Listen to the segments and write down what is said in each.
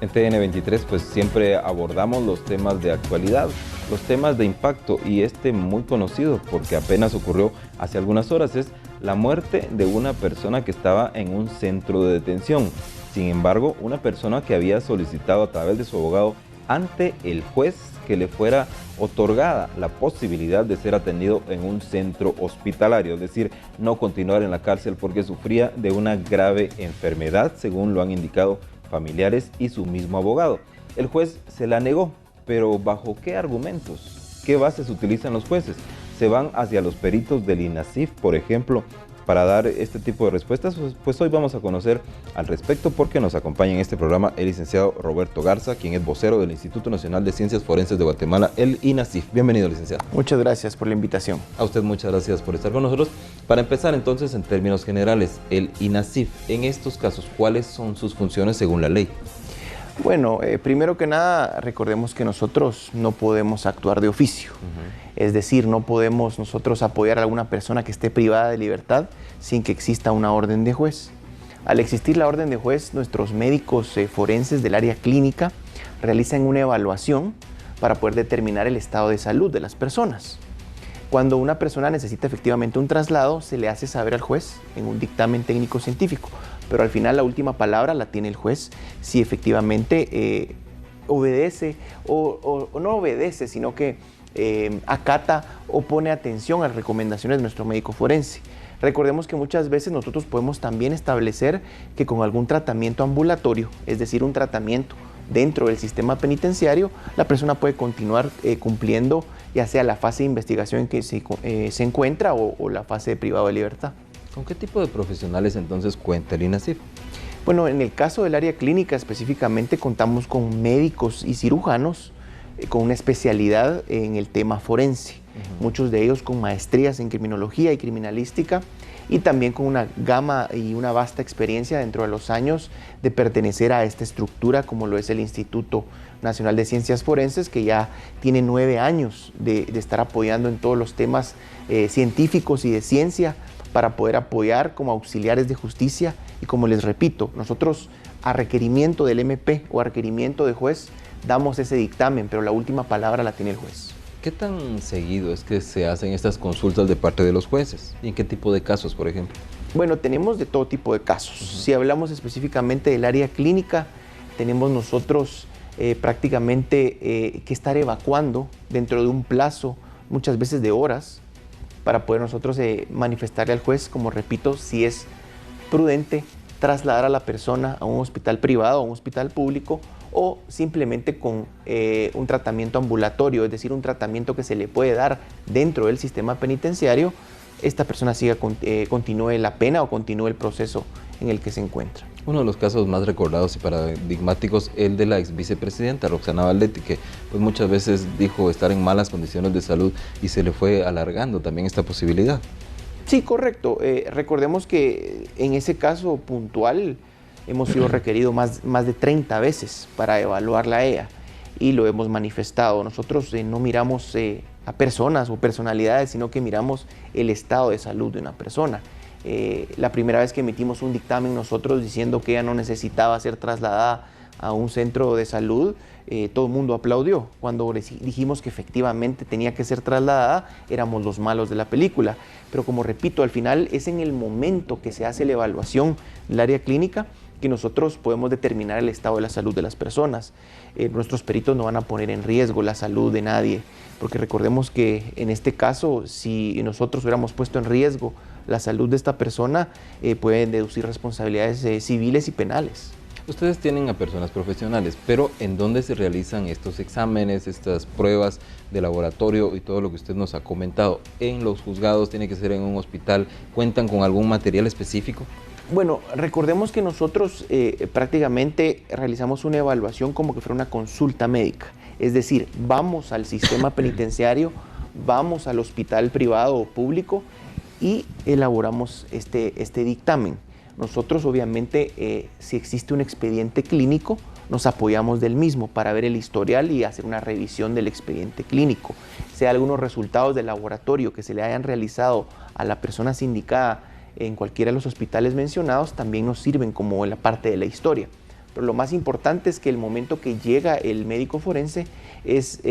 En TN23 pues siempre abordamos los temas de actualidad, los temas de impacto, y este muy conocido porque apenas ocurrió hace algunas horas es la muerte de una persona que estaba en un centro de detención. Sin embargo, una persona que había solicitado a través de su abogado ante el juez que le fuera otorgada la posibilidad de ser atendido en un centro hospitalario, es decir, no continuar en la cárcel porque sufría de una grave enfermedad, según lo han indicado familiares y su mismo abogado. El juez se la negó, pero ¿bajo qué argumentos? ¿Qué bases utilizan los jueces? ¿Se van hacia los peritos del INASIF, por ejemplo, para dar este tipo de respuestas? Pues hoy vamos a conocer al respecto porque nos acompaña en este programa el licenciado Roberto Garza, quien es vocero del Instituto Nacional de Ciencias Forenses de Guatemala, el INASIF. Bienvenido, licenciado. Muchas gracias por la invitación. A usted muchas gracias por estar con nosotros. Para empezar entonces, en términos generales, el INASIF, en estos casos, ¿cuáles son sus funciones según la ley? Bueno, primero que nada, recordemos que nosotros no podemos actuar de oficio. Es decir, no podemos nosotros apoyar a alguna persona que esté privada de libertad sin que exista una orden de juez. Al existir la orden de juez, nuestros médicos forenses del área clínica realizan una evaluación para poder determinar el estado de salud de las personas. Cuando una persona necesita efectivamente un traslado, se le hace saber al juez en un dictamen técnico científico, pero al final la última palabra la tiene el juez si efectivamente obedece o no obedece, sino que acata o pone atención a las recomendaciones de nuestro médico forense. Recordemos que muchas veces nosotros podemos también establecer que con algún tratamiento ambulatorio, es decir, un tratamiento dentro del sistema penitenciario, la persona puede continuar cumpliendo ya sea la fase de investigación en que se encuentra o la fase de privado de libertad. ¿Con qué tipo de profesionales entonces cuenta el INASIF? Bueno, en el caso del área clínica específicamente contamos con médicos y cirujanos con una especialidad en el tema forense, muchos de ellos con maestrías en criminología y criminalística y también con una gama y una vasta experiencia dentro de los años de pertenecer a esta estructura como lo es el Instituto Nacional de Ciencias Forenses, que ya tiene 9 años de estar apoyando en todos los temas científicos y de ciencia para poder apoyar como auxiliares de justicia. Y como les repito, nosotros a requerimiento del MP o a requerimiento de juez damos ese dictamen, pero la última palabra la tiene el juez. ¿Qué tan seguido es que se hacen estas consultas de parte de los jueces? ¿Y en qué tipo de casos, por ejemplo? Bueno, tenemos de todo tipo de casos. Si hablamos específicamente del área clínica, tenemos nosotros prácticamente que estar evacuando dentro de un plazo, muchas veces de horas, para poder nosotros manifestarle al juez, como repito, si es prudente trasladar a la persona a un hospital privado, a un hospital público, o simplemente con un tratamiento ambulatorio, es decir, un tratamiento que se le puede dar dentro del sistema penitenciario, esta persona continúe la pena o continúe el proceso en el que se encuentra. Uno de los casos más recordados y paradigmáticos, el de la ex vicepresidenta Roxana Valdetti, que pues muchas veces dijo estar en malas condiciones de salud y se le fue alargando también esta posibilidad. Sí, correcto. Recordemos que en ese caso puntual hemos sido requeridos más de 30 veces para evaluarla a ella y lo hemos manifestado. Nosotros no miramos a personas o personalidades, sino que miramos el estado de salud de una persona. La primera vez que emitimos un dictamen nosotros diciendo que ella no necesitaba ser trasladada a un centro de salud, todo el mundo aplaudió. Cuando dijimos que efectivamente tenía que ser trasladada, éramos los malos de la película. Pero como repito, al final es en el momento que se hace la evaluación del área clínica que nosotros podemos determinar el estado de la salud de las personas. Nuestros peritos no van a poner en riesgo la salud de nadie, porque recordemos que en este caso, si nosotros hubiéramos puesto en riesgo la salud de esta persona, pueden deducir responsabilidades civiles y penales. Ustedes tienen a personas profesionales, pero ¿en dónde se realizan estos exámenes, estas pruebas de laboratorio y todo lo que usted nos ha comentado? ¿En los juzgados? ¿Tiene que ser en un hospital? ¿Cuentan con algún material específico? Bueno, recordemos que nosotros prácticamente realizamos una evaluación como que fuera una consulta médica. Es decir, vamos al sistema penitenciario, vamos al hospital privado o público y elaboramos este dictamen. Nosotros obviamente, si existe un expediente clínico, nos apoyamos del mismo para ver el historial y hacer una revisión del expediente clínico. Si hay algunos resultados del laboratorio que se le hayan realizado a la persona sindicada en cualquiera de los hospitales mencionados, también nos sirven como en la parte de la historia. Pero lo más importante es que el momento que llega el médico forense es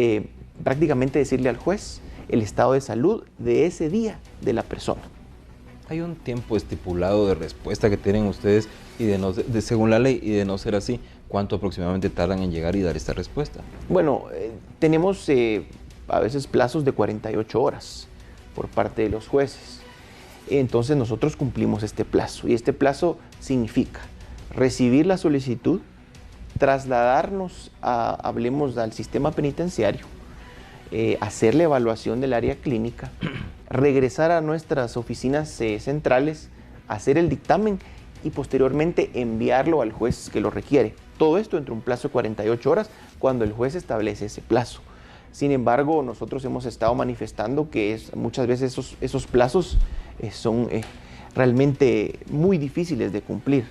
prácticamente decirle al juez el estado de salud de ese día de la persona. ¿Hay un tiempo estipulado de respuesta que tienen ustedes y según la ley, y de no ser así, cuánto aproximadamente tardan en llegar y dar esta respuesta? Bueno, tenemos a veces plazos de 48 horas por parte de los jueces. Entonces nosotros cumplimos este plazo y este plazo significa recibir la solicitud, trasladarnos hablemos al sistema penitenciario, hacer la evaluación del área clínica, regresar a nuestras oficinas centrales, hacer el dictamen y posteriormente enviarlo al juez que lo requiere. Todo esto entre un plazo de 48 horas cuando el juez establece ese plazo. Sin embargo, nosotros hemos estado manifestando que muchas veces esos plazos son realmente muy difíciles de cumplir,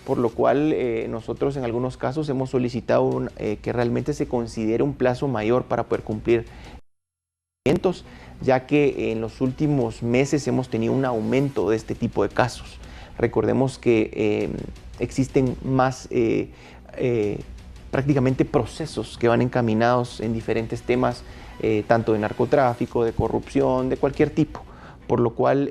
por lo cual nosotros en algunos casos hemos solicitado que realmente se considere un plazo mayor para poder cumplir, ya que en los últimos meses hemos tenido un aumento de este tipo de casos. Recordemos que existen más prácticamente procesos que van encaminados en diferentes temas, tanto de narcotráfico, de corrupción, de cualquier tipo, por lo cual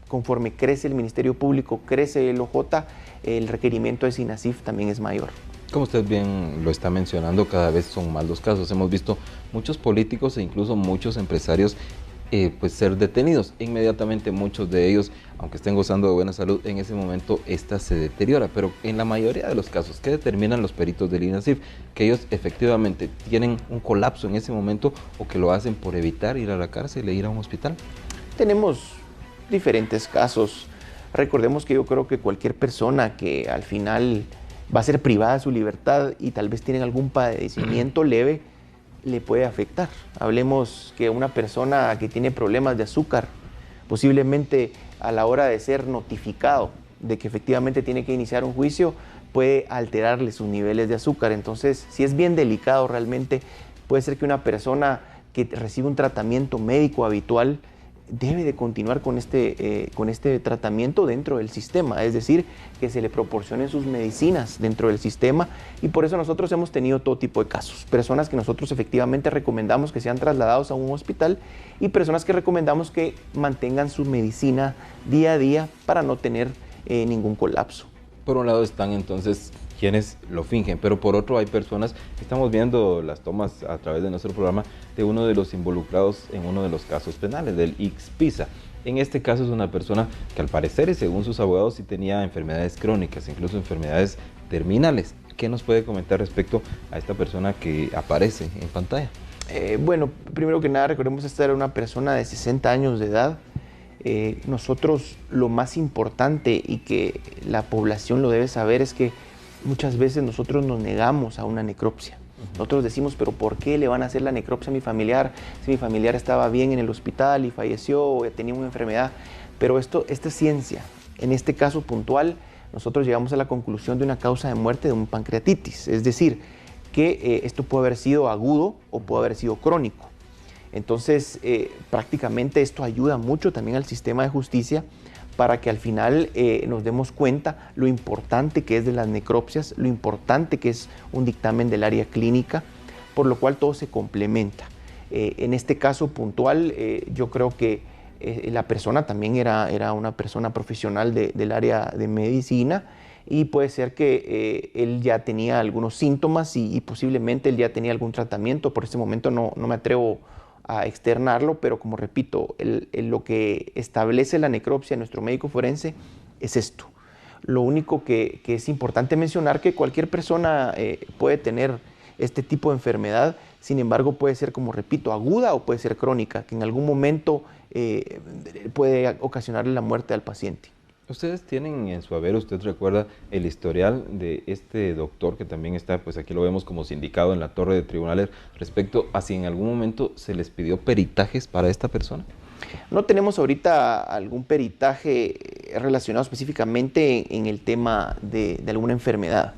conforme crece el Ministerio Público, crece el OJ, el requerimiento de SINASIF también es mayor. Como usted bien lo está mencionando, cada vez son más los casos. Hemos visto muchos políticos e incluso muchos empresarios pues ser detenidos. Inmediatamente muchos de ellos, aunque estén gozando de buena salud, en ese momento esta se deteriora. Pero en la mayoría de los casos, ¿qué determinan los peritos del INASIF? Que ellos efectivamente tienen un colapso en ese momento o que lo hacen por evitar ir a la cárcel e ir a un hospital. Tenemos diferentes casos. Recordemos que yo creo que cualquier persona que al final va a ser privada de su libertad y tal vez tiene algún padecimiento leve, le puede afectar. Hablemos que una persona que tiene problemas de azúcar, posiblemente a la hora de ser notificado de que efectivamente tiene que iniciar un juicio, puede alterarle sus niveles de azúcar. Entonces, si es bien delicado realmente, puede ser que una persona que recibe un tratamiento médico habitual debe de continuar con este tratamiento dentro del sistema, es decir, que se le proporcionen sus medicinas dentro del sistema, y por eso nosotros hemos tenido todo tipo de casos, personas que nosotros efectivamente recomendamos que sean trasladados a un hospital y personas que recomendamos que mantengan su medicina día a día para no tener ningún colapso. Por un lado están entonces quienes lo fingen, pero por otro hay personas, estamos viendo las tomas a través de nuestro programa de uno de los involucrados en uno de los casos penales, del Ixpiza. En este caso es una persona que al parecer y según sus abogados sí tenía enfermedades crónicas, incluso enfermedades terminales. ¿Qué nos puede comentar respecto a esta persona que aparece en pantalla? Bueno, primero que nada recordemos, esta era una persona de 60 años de edad. Nosotros lo más importante y que la población lo debe saber es que muchas veces nosotros nos negamos a una necropsia. Nosotros decimos, pero ¿por qué le van a hacer la necropsia a mi familiar? Si mi familiar estaba bien en el hospital y falleció o tenía una enfermedad. Pero esta es ciencia. En este caso puntual, nosotros llegamos a la conclusión de una causa de muerte de un pancreatitis. Es decir, que esto puede haber sido agudo o puede haber sido crónico. Entonces, prácticamente esto ayuda mucho también al sistema de justicia para que al final nos demos cuenta lo importante que es de las necropsias, lo importante que es un dictamen del área clínica, por lo cual todo se complementa. En este caso puntual, yo creo que la persona también era una persona profesional del área de medicina, y puede ser que él ya tenía algunos síntomas y posiblemente él ya tenía algún tratamiento. Por este momento no me atrevo a externarlo, pero como repito, lo que establece la necropsia, nuestro médico forense, es esto. Lo único que es importante mencionar que cualquier persona puede tener este tipo de enfermedad, sin embargo puede ser, como repito, aguda o puede ser crónica, que en algún momento puede ocasionarle la muerte al paciente. Ustedes tienen en su haber, usted recuerda el historial de este doctor que también está, pues aquí lo vemos como sindicado en la torre de tribunales, respecto a si en algún momento se les pidió peritajes para esta persona. No tenemos ahorita algún peritaje relacionado específicamente en el tema de alguna enfermedad,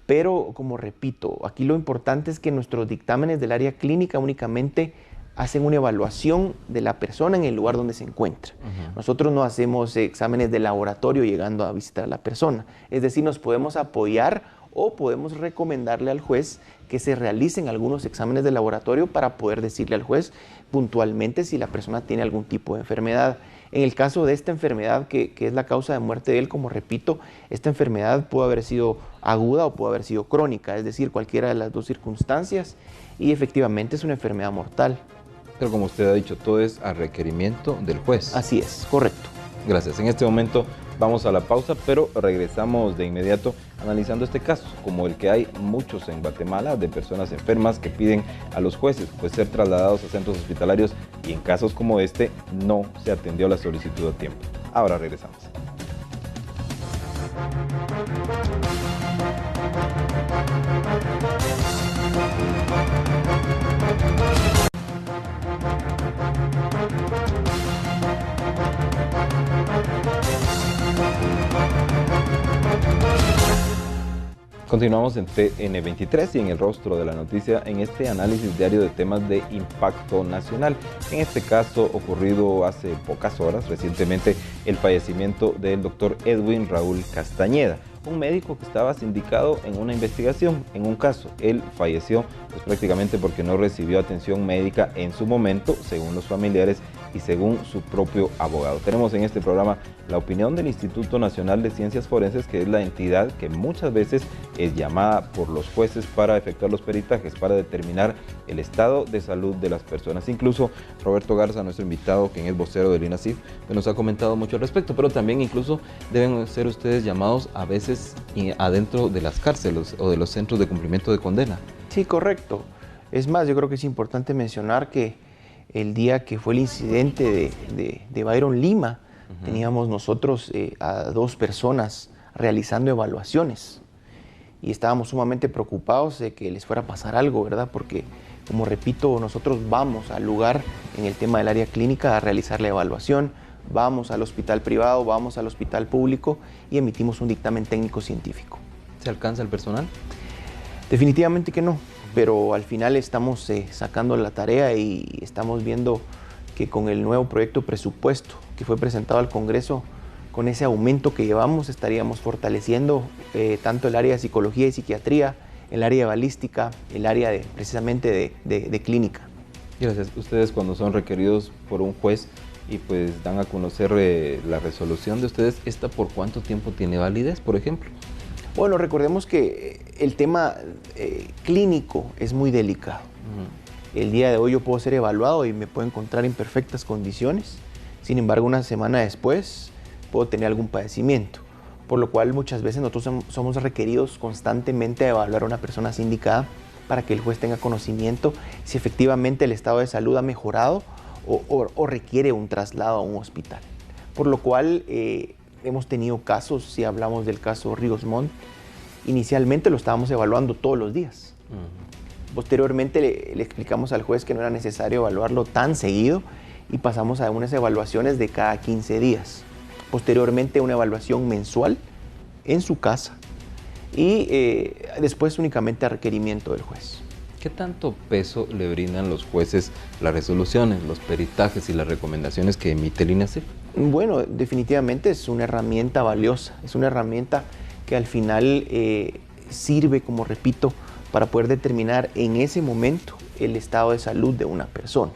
pero como repito, aquí lo importante es que nuestros dictámenes del área clínica únicamente hacen una evaluación de la persona en el lugar donde se encuentra. Nosotros no hacemos exámenes de laboratorio llegando a visitar a la persona, es decir, nos podemos apoyar o podemos recomendarle al juez que se realicen algunos exámenes de laboratorio para poder decirle al juez puntualmente si la persona tiene algún tipo de enfermedad. En el caso de esta enfermedad, que es la causa de muerte de él, como repito, esta enfermedad puede haber sido aguda o puede haber sido crónica, es decir, cualquiera de las dos circunstancias, y efectivamente es una enfermedad mortal. Pero como usted ha dicho, todo es a requerimiento del juez. Así es, correcto. Gracias. En este momento vamos a la pausa, pero regresamos de inmediato analizando este caso, como el que hay muchos en Guatemala, de personas enfermas que piden a los jueces pues ser trasladados a centros hospitalarios y en casos como este no se atendió la solicitud a tiempo. Ahora regresamos. Continuamos en TN23 y en el rostro de la noticia en este análisis diario de temas de impacto nacional. En este caso ocurrido hace pocas horas, recientemente, el fallecimiento del doctor Edwin Raúl Castañeda, un médico que estaba sindicado en una investigación, en un caso. Él falleció pues, prácticamente porque no recibió atención médica en su momento, según los familiares y según su propio abogado. Tenemos en este programa la opinión del Instituto Nacional de Ciencias Forenses, que es la entidad que muchas veces es llamada por los jueces para efectuar los peritajes, para determinar el estado de salud de las personas. Incluso Roberto Garza, nuestro invitado, quien es vocero del INACIF, nos ha comentado mucho al respecto, pero también incluso deben ser ustedes llamados a veces adentro de las cárceles o de los centros de cumplimiento de condena. Sí, correcto. Es más, yo creo que es importante mencionar que el día que fue el incidente de Byron Lima, teníamos nosotros a 2 personas realizando evaluaciones y estábamos sumamente preocupados de que les fuera a pasar algo, ¿verdad? Porque, como repito, nosotros vamos al lugar en el tema del área clínica a realizar la evaluación, vamos al hospital privado, vamos al hospital público y emitimos un dictamen técnico científico. ¿Se alcanza el personal? Definitivamente que no, pero al final estamos sacando la tarea y estamos viendo que con el nuevo proyecto de presupuesto que fue presentado al Congreso, con ese aumento que llevamos, estaríamos fortaleciendo tanto el área de psicología y psiquiatría, el área de balística, el área precisamente de clínica. Gracias. Ustedes cuando son requeridos por un juez y pues dan a conocer la resolución de ustedes, ¿esta por cuánto tiempo tiene validez, por ejemplo? Bueno, recordemos que el tema clínico es muy delicado. El día de hoy yo puedo ser evaluado y me puedo encontrar en perfectas condiciones. Sin embargo, una semana después puedo tener algún padecimiento. Por lo cual muchas veces nosotros somos requeridos constantemente a evaluar a una persona sindicada para que el juez tenga conocimiento si efectivamente el estado de salud ha mejorado o requiere un traslado a un hospital. Por lo cual hemos tenido casos, si hablamos del caso Ríos Montt, inicialmente lo estábamos evaluando todos los días. Posteriormente le explicamos al juez que no era necesario evaluarlo tan seguido y pasamos a unas evaluaciones de cada 15 días. Posteriormente una evaluación mensual en su casa y después únicamente a requerimiento del juez. ¿Qué tanto peso le brindan los jueces las resoluciones, los peritajes y las recomendaciones que emite el INACIF? Bueno, definitivamente es una herramienta valiosa, es una herramienta que al final sirve, como repito, para poder determinar en ese momento el estado de salud de una persona.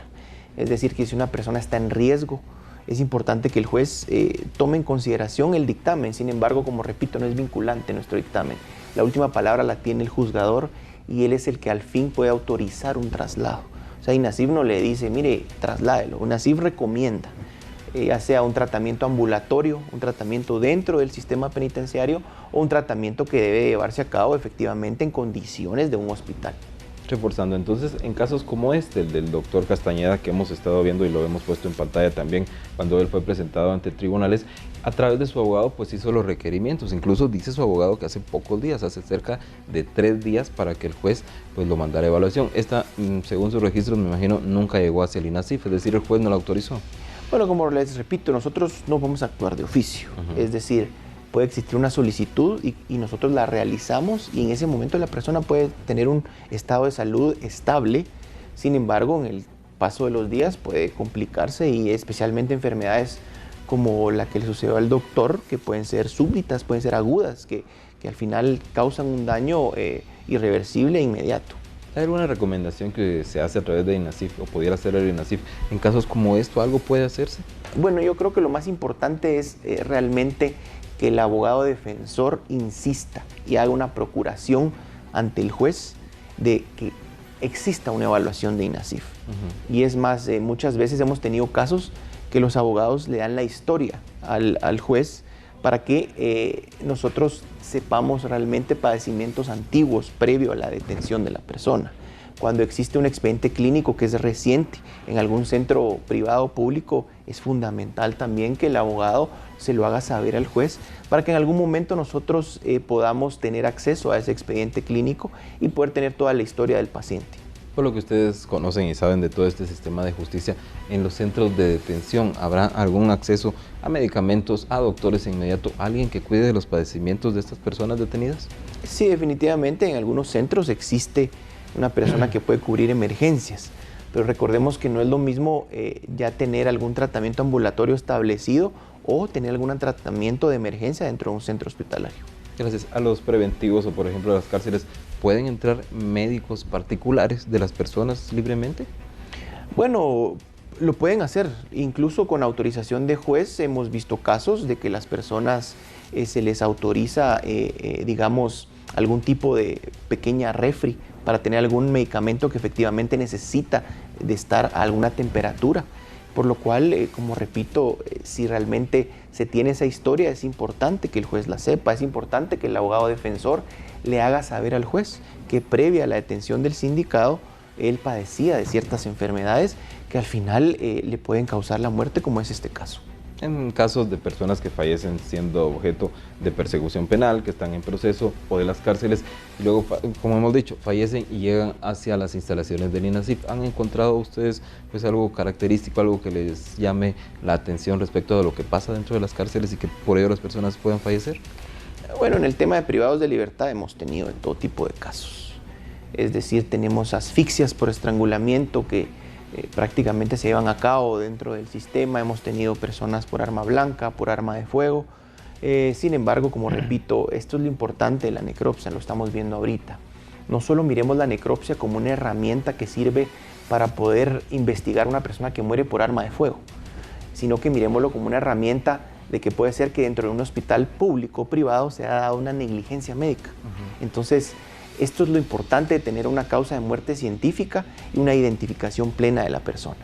Es decir, que si una persona está en riesgo, es importante que el juez tome en consideración el dictamen. Sin embargo, como repito, no es vinculante nuestro dictamen. La última palabra la tiene el juzgador y él es el que al fin puede autorizar un traslado. O sea, INASIF no le dice, mire, trasládelo. INASIF recomienda, ya sea un tratamiento ambulatorio, un tratamiento dentro del sistema penitenciario o un tratamiento que debe llevarse a cabo efectivamente en condiciones de un hospital. Reforzando, entonces, en casos como este, el del doctor Castañeda, que hemos estado viendo y lo hemos puesto en pantalla también cuando él fue presentado ante tribunales, a través de su abogado pues hizo los requerimientos, incluso dice su abogado que hace pocos días, hace cerca de 3 días para que el juez pues lo mandara a evaluación. Esta, según sus registros, me imagino, nunca llegó hacia el INASIF, es decir, el juez no la autorizó. Bueno, como les repito, nosotros no vamos a actuar de oficio, es decir, puede existir una solicitud y nosotros la realizamos y en ese momento la persona puede tener un estado de salud estable. Sin embargo, en el paso de los días puede complicarse y especialmente enfermedades como la que le sucedió al doctor, que pueden ser súbitas, pueden ser agudas, que al final causan un daño irreversible e inmediato. ¿Hay alguna recomendación que se hace a través de INASIF o pudiera hacer el INASIF en casos como esto? ¿Algo puede hacerse? Bueno, yo creo que lo más importante es realmente que el abogado defensor insista y haga una procuración ante el juez de que exista una evaluación de INASIF. Y es más, muchas veces hemos tenido casos que los abogados le dan la historia al juez para que nosotros sepamos realmente padecimientos antiguos previo a la detención de la persona. Cuando existe un expediente clínico que es reciente en algún centro privado o público, es fundamental también que el abogado se lo haga saber al juez para que en algún momento nosotros podamos tener acceso a ese expediente clínico y poder tener toda la historia del paciente. Por lo que ustedes conocen y saben de todo este sistema de justicia, en los centros de detención, ¿habrá algún acceso a medicamentos, a doctores inmediato, alguien que cuide de los padecimientos de estas personas detenidas? Sí, definitivamente en algunos centros existe una persona que puede cubrir emergencias, pero recordemos que no es lo mismo ya tener algún tratamiento ambulatorio establecido o tener algún tratamiento de emergencia dentro de un centro hospitalario. Gracias. A los preventivos o por ejemplo a las cárceles, ¿pueden entrar médicos particulares de las personas libremente? Bueno, lo pueden hacer, incluso con autorización de juez hemos visto casos de que las personas se les autoriza, digamos, algún tipo de pequeña refri para tener algún medicamento que efectivamente necesita de estar a alguna temperatura. Por lo cual, como repito, si realmente se tiene esa historia, es importante que el juez la sepa, es importante que el abogado defensor le haga saber al juez que previa a la detención del sindicado, él padecía de ciertas enfermedades que al final le pueden causar la muerte, como es este caso. En casos de personas que fallecen siendo objeto de persecución penal, que están en proceso o de las cárceles, y luego, como hemos dicho, fallecen y llegan hacia las instalaciones del INASIF, ¿han encontrado ustedes pues algo característico, algo que les llame la atención respecto de lo que pasa dentro de las cárceles y que por ello las personas puedan fallecer? Bueno, en el tema de privados de libertad hemos tenido de todo tipo de casos. Es decir, tenemos asfixias por estrangulamiento que prácticamente se llevan a cabo dentro del sistema. Hemos tenido personas por arma blanca, por arma de fuego. Sin embargo, como repito, esto es lo importante de la necropsia, lo estamos viendo ahorita. No solo miremos la necropsia como una herramienta que sirve para poder investigar a una persona que muere por arma de fuego, sino que miremoslo como una herramienta de que puede ser que dentro de un hospital público o privado se haya dado una negligencia médica. Entonces, esto es lo importante de tener una causa de muerte científica y una identificación plena de la persona.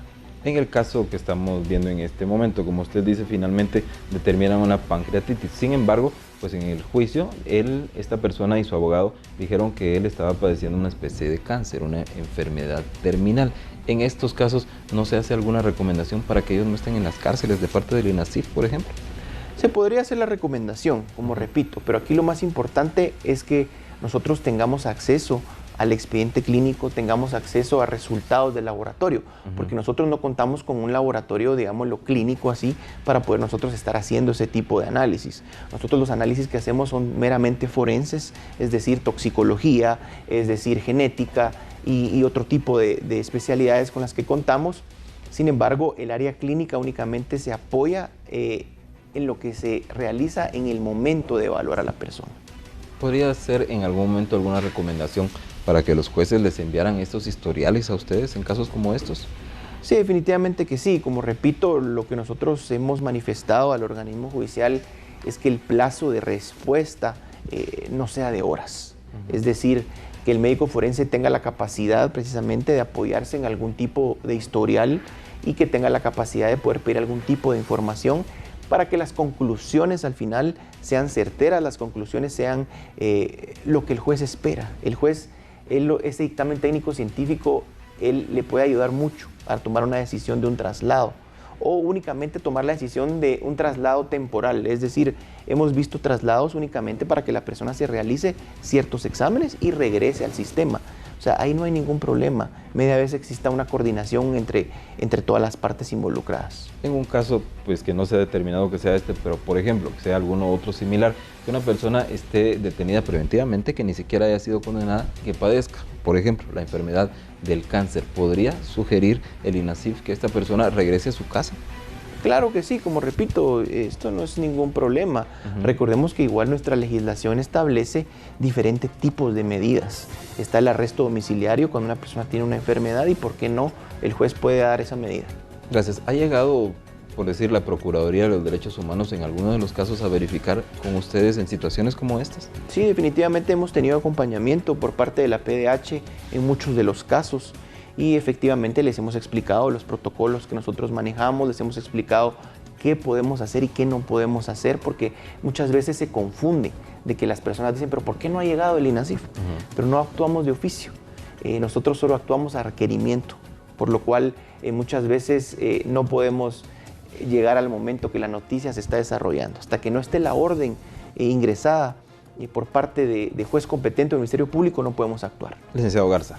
En el caso que estamos viendo en este momento, como usted dice, finalmente determinan una pancreatitis. Sin embargo, pues en el juicio, esta persona y su abogado dijeron que él estaba padeciendo una especie de cáncer, una enfermedad terminal. En estos casos, ¿no se hace alguna recomendación para que ellos no estén en las cárceles de parte del INASIF, por ejemplo? Se podría hacer la recomendación, como repito, pero aquí lo más importante es que nosotros tengamos acceso al expediente clínico, tengamos acceso a resultados del laboratorio, porque nosotros no contamos con un laboratorio, digámoslo, clínico así, para poder nosotros estar haciendo ese tipo de análisis. Nosotros los análisis que hacemos son meramente forenses, es decir, toxicología, es decir, genética y otro tipo de especialidades con las que contamos. Sin embargo, el área clínica únicamente se apoya en lo que se realiza en el momento de evaluar a la persona. ¿Podría ser en algún momento alguna recomendación para que los jueces les enviaran estos historiales a ustedes en casos como estos? Sí, definitivamente que sí. Como repito, lo que nosotros hemos manifestado al organismo judicial es que el plazo de respuesta no sea de horas. Es decir, que el médico forense tenga la capacidad precisamente de apoyarse en algún tipo de historial y que tenga la capacidad de poder pedir algún tipo de información para que las conclusiones al final sean certeras, las conclusiones sean lo que el juez espera. El juez, ese dictamen técnico científico, él le puede ayudar mucho a tomar una decisión de un traslado o únicamente tomar la decisión de un traslado temporal. Es decir, hemos visto traslados únicamente para que la persona se realice ciertos exámenes y regrese al sistema. O sea, ahí no hay ningún problema. Media vez exista una coordinación entre todas las partes involucradas. En un caso, pues que no se ha determinado que sea este, pero por ejemplo, que sea alguno otro similar, que una persona esté detenida preventivamente, que ni siquiera haya sido condenada, que padezca, por ejemplo, la enfermedad del cáncer, ¿podría sugerir el INASIF que esta persona regrese a su casa? Claro que sí, como repito, esto no es ningún problema. Recordemos que igual nuestra legislación establece diferentes tipos de medidas. Está el arresto domiciliario cuando una persona tiene una enfermedad y por qué no el juez puede dar esa medida. Gracias. ¿Ha llegado, por decir, la Procuraduría de los Derechos Humanos en alguno de los casos a verificar con ustedes en situaciones como estas? Sí, definitivamente hemos tenido acompañamiento por parte de la PDH en muchos de los casos. Y efectivamente les hemos explicado los protocolos que nosotros manejamos, les hemos explicado qué podemos hacer y qué no podemos hacer, porque muchas veces se confunde de que las personas dicen, pero ¿por qué no ha llegado el INASIF? Pero no actuamos de oficio, nosotros solo actuamos a requerimiento, por lo cual muchas veces no podemos llegar al momento que la noticia se está desarrollando. Hasta que no esté la orden ingresada por parte de juez competente o Ministerio Público, no podemos actuar. Licenciado Garza.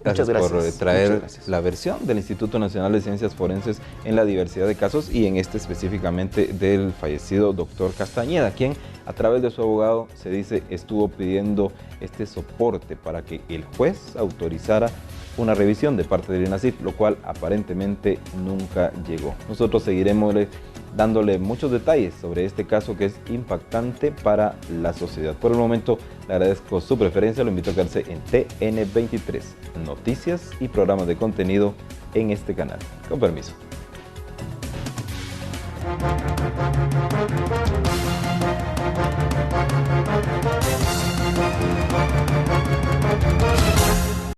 Muchas gracias por traer la versión del Instituto Nacional de Ciencias Forenses en la diversidad de casos y en este específicamente del fallecido doctor Castañeda, quien a través de su abogado se dice estuvo pidiendo este soporte para que el juez autorizara una revisión de parte del INASIF, lo cual aparentemente nunca llegó. Nosotros seguiremos dándole muchos detalles sobre este caso que es impactante para la sociedad. Por el momento le agradezco su preferencia, lo invito a quedarse en TN23, noticias y programas de contenido en este canal. Con permiso.